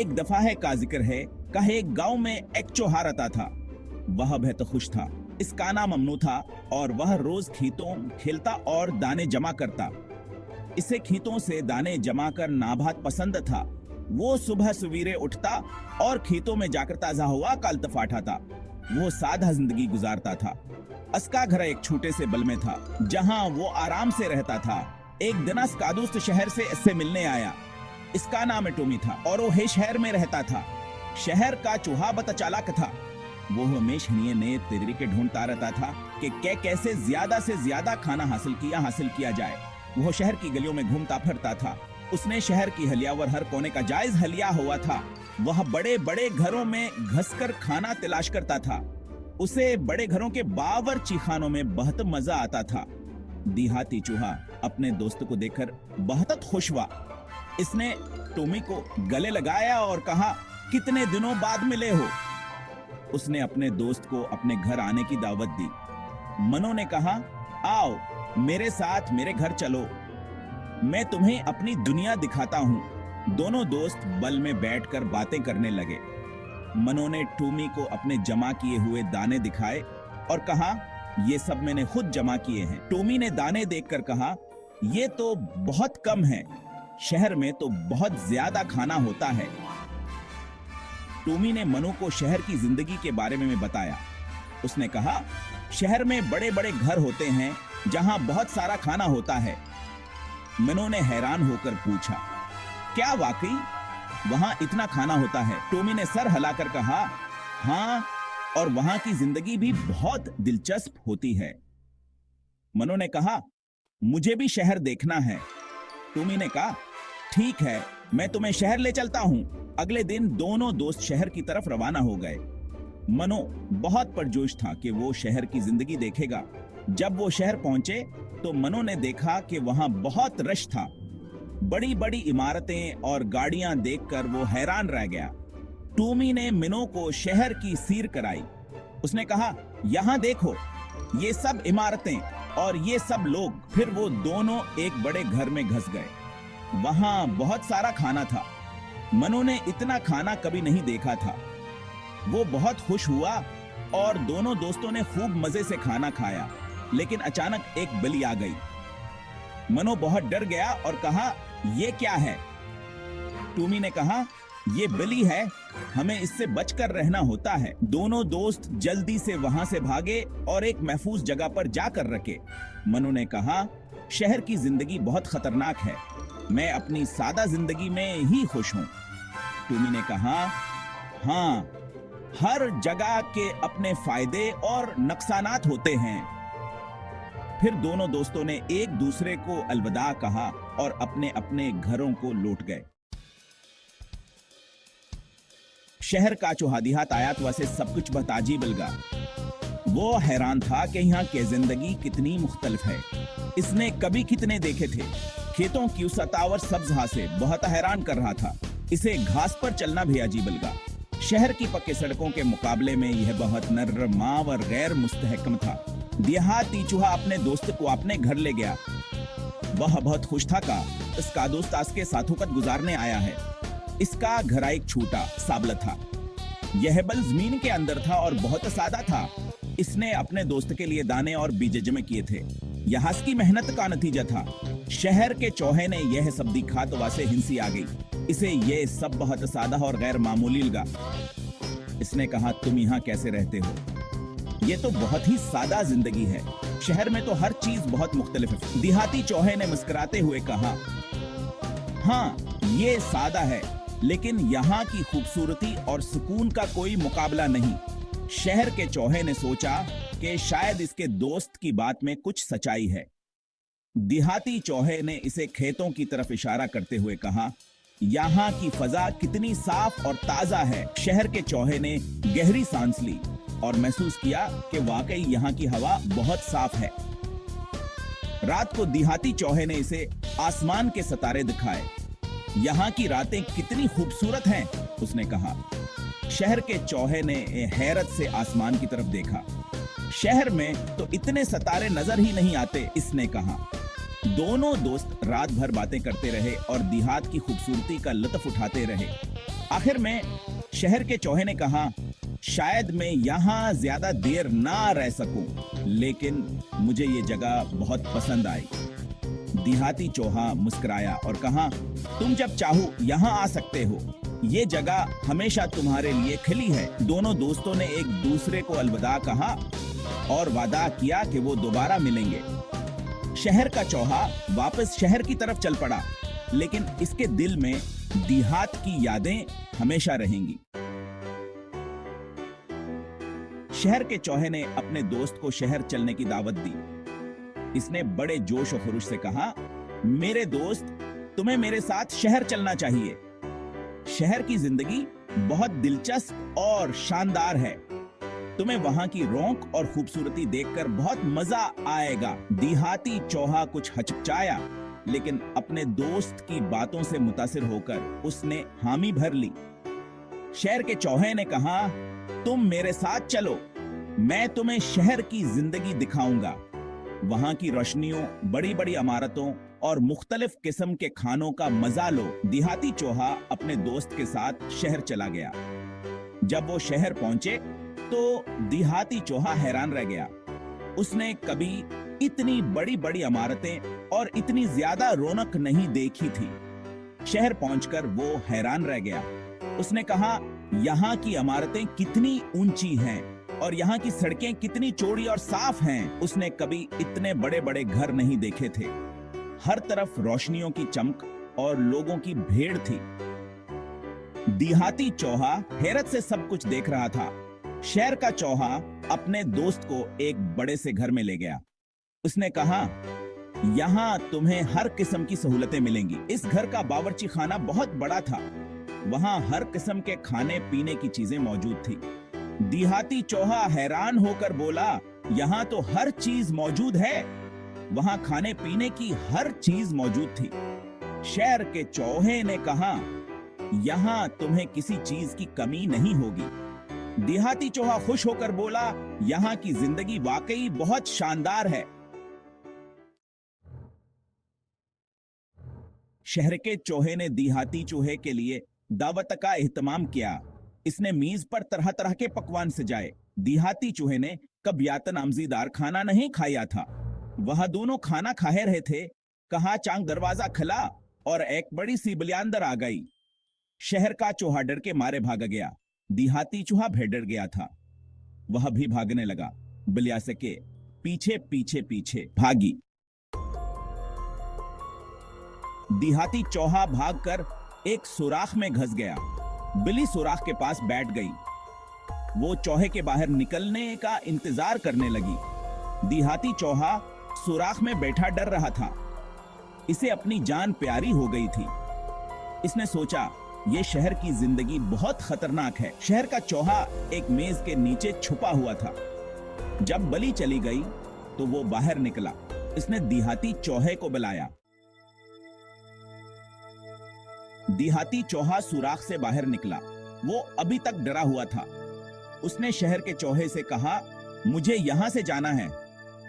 एक दफा है का जिक्र है, कहे एक गांव में एक चौहार आता था। वह बेहद खुश था। इसका नाम अमनू था और वह रोज खेतों खेलता और दाने जमा करता। इसे खेतों से दाने जमा कर नाभात पसंद था। वो सुबह सवेरे उठता और खेतों में जाकर ताजा हवा का अल्तफा उठाता। वो सादा जिंदगी गुजारता था। उसका घर एक छोटे से बल में था जहां वो आराम से रहता था। एक दिन उसका दोस्त शहर से इससे मिलने आया। इसका नाम टोमी था और वो है शहर में रहता था। शहर का चूहा बता चालाक था। वो हमेशा नए तरीके ढूंढता रहता था कि कैसे ज्यादा से ज्यादा खाना हासिल किया जाए। वो शहर की गलियों में घूमता फिरता था। उसने शहर की हलियावर हर कोने का जायज हलिया हुआ था। वह बड़े बड़े घरों में घसकर खाना तलाश करता था। उसे बड़े घरों के बावर्ची खानों में बहुत मजा आता था। देहाती चूहा अपने दोस्त को देखकर बहुत खुश हुआ। इसने टोमी को गले लगाया और कहा, कितने दिनों बाद मिले हो। उसने अपने दोस्त को अपने घर आने की दावत दी। मनो ने कहा, आओ मेरे साथ मेरे घर चलो, मैं तुम्हें अपनी दुनिया दिखाता हूं। दोनों दोस्त बल में बैठकर बातें करने लगे। मनो ने टोमी को अपने जमा किए हुए दाने दिखाए और कहा, ये सब मैंने खुद जमा किए हैं। टोमी ने दाने देखकर कहा, ये तो बहुत कम है, शहर में तो बहुत ज्यादा खाना होता है। टोमी ने मनु को शहर की जिंदगी के बारे में बताया। उसने कहा, शहर में बड़े बड़े घर होते हैं जहां बहुत सारा खाना होता है। मनु ने हैरान होकर पूछा, क्या वाकई वहां इतना खाना होता है? टोमी ने सर हिलाकर कहा, हाँ, और वहां की जिंदगी भी बहुत दिलचस्प होती है। मनु ने कहा, मुझे भी शहर देखना है। टोमी ने कहा, ठीक है, मैं तुम्हें शहर ले चलता हूं। अगले दिन दोनों दोस्त शहर की तरफ रवाना हो गए। मनो बहुत परजोश था कि वो शहर की जिंदगी देखेगा। जब वो शहर पहुंचे तो मनो ने देखा कि वहां बहुत रश था। बड़ी बड़ी इमारतें और गाड़ियां देखकर वो हैरान रह गया। टोमी ने मनो को शहर की सैर कराई। उसने कहा, यहाँ देखो, ये सब इमारतें और ये सब लोग। फिर वो दोनों एक बड़े घर में घुस गए। वहां बहुत सारा खाना था। मनु ने इतना खाना कभी नहीं देखा था। वो बहुत खुश हुआ और दोनों दोस्तों ने खूब मजे से खाना खाया। लेकिन अचानक एक बलि आ गई। मनु बहुत डर गया और कहा, ये क्या है? टोमी ने कहा, ये बलि है, हमें इससे बचकर रहना होता है। दोनों दोस्त जल्दी से वहां से भागे और एक महफूज जगह पर जाकर रखे। मनु ने कहा, शहर की जिंदगी बहुत खतरनाक है, मैं अपनी सादा जिंदगी में ही खुश हूं। टोमी ने कहा, हाँ, हर जगह के अपने फायदे और नुकसानात होते हैं। फिर दोनों दोस्तों ने एक दूसरे को अलविदा कहा और अपने अपने घरों को लौट गए। शहर का चूहा देहात आया तो वैसे सब कुछ बताजी बलगा। वो हैरान था कि यहाँ की जिंदगी कितनी मुख्तलिफ है। इसने कभी कितने देखे थे। खेतों की उस सतावर सब्ज घासे बहुत हैरान कर रहा था। इसे घास पर चलना भी अजीब लगा। शहर की पक्के सड़कों के मुकाबले में यह बहुत नर्म और गैर मुस्तहकम था। देहाती चूहा अपने दोस्त को अपने घर ले गया। वह बहुत खुश था का इसका दोस्त आज के साथ वक्त गुजारने आया है। इसका घर एक छोटा साबला था। यह बल जमीन के अंदर था और बहुत सादा था। इसने अपने दोस्त के लिए दाने और बीज जमा किए थे। यह इसकी मेहनत का नतीजा था। शहर के चौहे ने यह सब दिखा तो वासे हिंसी आ गई। इसे यह सब बहुत सादा और गैर मामूली लगा। इसने कहा, तुम यहाँ कैसे रहते हो? ये तो बहुत ही सादा जिंदगी है। शहर में तो हर चीज बहुत मुख्तलिफ है। देहाती चौहे ने मुस्कुराते हुए कहा, हाँ, ये सादा है, लेकिन यहाँ की खूबसूरती और सुकून का कोई मुकाबला नहीं। शहर के चौहे ने सोचा कि शायद इसके दोस्त की बात में कुछ सच्चाई है। देहाती चौहे ने इसे खेतों की तरफ इशारा करते हुए कहा, यहाँ की फजा कितनी साफ और ताजा है। शहर के चौहे ने गहरी सांस ली और महसूस किया कि वाकई यहाँ की हवा बहुत साफ है। रात को देहाती चौहे ने इसे आसमान के सितारे दिखाए। यहाँ की रातें कितनी खूबसूरत हैं, उसने कहा। शहर के चौहे ने हैरत से आसमान की तरफ देखा। शहर में तो इतने सितारे नजर ही नहीं आते, इसने कहा। दोनों दोस्त रात भर बातें करते रहे और देहात की खूबसूरती का लुत्फ उठाते रहे। आखिर में शहर के चौहे ने कहा, शायद मैं यहाँ ज्यादा देर ना रह सकूं, लेकिन मुझे ये जगह बहुत पसंद आई। देहाती चौहा मुस्कुराया और कहा, तुम जब चाहो यहाँ आ सकते हो, ये जगह हमेशा तुम्हारे लिए खिली है। दोनों दोस्तों ने एक दूसरे को अलविदा कहा और वादा किया कि वो दोबारा मिलेंगे। शहर का चौहा वापस शहर की तरफ चल पड़ा, लेकिन इसके दिल में देहात की यादें हमेशा रहेंगी। शहर के चौहे ने अपने दोस्त को शहर चलने की दावत दी। इसने बड़े जोश और खरोश से कहा, मेरे दोस्त, तुम्हें मेरे साथ शहर चलना चाहिए। शहर की जिंदगी बहुत दिलचस्प और शानदार है। तुम्हें वहां की रौनक और खूबसूरती देखकर बहुत मजा आएगा। देहाती चौहा कुछ हचकचाया, लेकिन अपने दोस्त की बातों से मुतासिर होकर उसने हामी भर ली। शहर के चौहे ने कहा, तुम मेरे साथ चलो, मैं तुम्हें शहर की जिंदगी दिखाऊंगा। वहां की रोशनियों, बड़ी बड़ी इमारतों और मुख्तलिफ किस्म के खानों का मजा लो। देहाती चौहा अपने दोस्त के साथ शहर चला गया। जब वो शहर पहुंचे तो देहाती चौहा हैरान रह गया। उसने कभी इतनी बड़ी बड़ी इमारतें और इतनी ज्यादा रौनक नहीं देखी थी। शहर पहुंचकर वो हैरान रह गया। उसने कहा, यहाँ की इमारतें कितनी ऊंची हैं और यहाँ की सड़कें कितनी चौड़ी और साफ हैं। उसने कभी इतने बड़े बड़े घर नहीं देखे थे। हर तरफ रोशनियों की चमक और लोगों की भीड़ थी। देहाती चौहा हैरत से सब कुछ देख रहा था। शहर का चौहा अपने दोस्त को एक बड़े से घर में ले गया। उसने कहा, यहाँ तुम्हें हर किस्म की सहूलतें मिलेंगी। इस घर का बावर्ची खाना बहुत बड़ा था। वहां हर किस्म के खाने पीने की चीजें मौजूद थी। देहाती चौहा हैरान होकर बोला, यहाँ तो हर चीज मौजूद है। वहां खाने पीने की हर चीज मौजूद थी। शहर के चौहे ने कहा, यहाँ तुम्हें किसी चीज की कमी नहीं होगी। देहाती चौहा खुश होकर बोला, यहाँ की जिंदगी वाकई बहुत शानदार है। शहर के चौहे ने देहाती चूहे के लिए दावत का एहतमाम किया। इसने मीज पर तरह तरह के पकवान सजाए। देहाती चूहे ने कबियात नामजीदार खाना नहीं खाया था। वह दोनों खाना खा रहे थे, कहा चांग दरवाजा खुला और एक बड़ी सी बिल्ली अंदर आ गई। शहर का चूहा डर के मारे भाग गया। देहाती चूहा भी डर गया था। वह भी भागने लगा। बिल्लिया के पीछे पीछे पीछे भागी। देहाती चौहा भागकर एक सुराख में घुस गया। बिल्ली सुराख के पास बैठ गई। वो चौहे के बाहर निकलने का इंतजार करने लगी। देहाती चौहा सुराख में बैठा डर रहा था। इसे अपनी जान प्यारी हो गई थी। इसने सोचा, ये शहर की जिंदगी बहुत खतरनाक है। शहर का चौहा एक मेज के नीचे छुपा हुआ था। जब बलि चली गई तो वो बाहर निकला। इसने देहाती चौहे को बुलाया। देहाती चौहा सुराख से बाहर निकला। वो अभी तक डरा हुआ था। उसने शहर के चौहे से कहा, मुझे यहां से जाना है।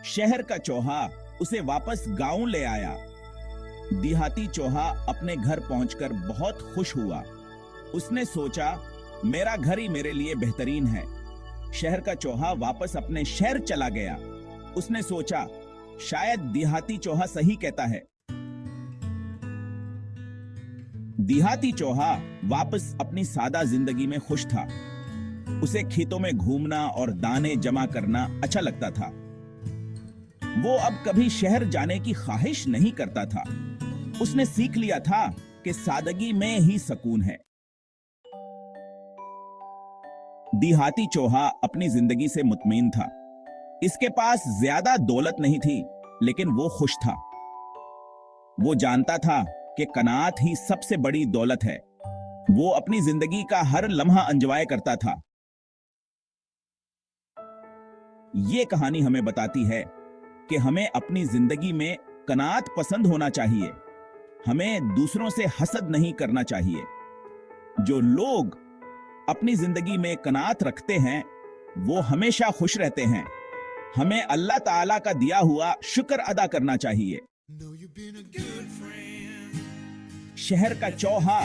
शहर का चौहा उसे वापस गांव ले आया। देहाती चौहा अपने घर पहुंचकर बहुत खुश हुआ। उसने सोचा, मेरा घर ही मेरे लिए बेहतरीन है। शहर का चौहा वापस अपने शहर चला गया। उसने सोचा, शायद देहाती चौहा सही कहता है। देहाती चौहा वापस अपनी सादा जिंदगी में खुश था। उसे खेतों में घूमना और दाने जमा करना अच्छा लगता था। वो अब कभी शहर जाने की ख्वाहिश नहीं करता था। उसने सीख लिया था कि सादगी में ही सुकून है। देहाती चौहा अपनी जिंदगी से मुतमईन था। इसके पास ज्यादा दौलत नहीं थी, लेकिन वो खुश था। वो जानता था कि कनात ही सबसे बड़ी दौलत है। वो अपनी जिंदगी का हर लम्हा एंजॉय करता था। ये कहानी हमें बताती है कि हमें अपनी जिंदगी में कनात पसंद होना चाहिए। हमें दूसरों से हसद नहीं करना चाहिए। जो लोग अपनी जिंदगी में कनात रखते हैं, वो हमेशा खुश रहते हैं। हमें अल्लाह ताला का दिया हुआ शुक्र अदा करना चाहिए। शहर का चौहा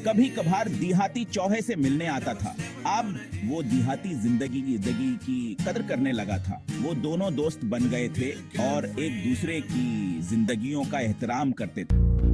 कभी कभार देहाती चौहे से मिलने आता था। अब वो देहाती जिंदगी की कदर करने लगा था। वो दोनों दोस्त बन गए थे और एक दूसरे की जिंदगियों का एहतराम करते थे।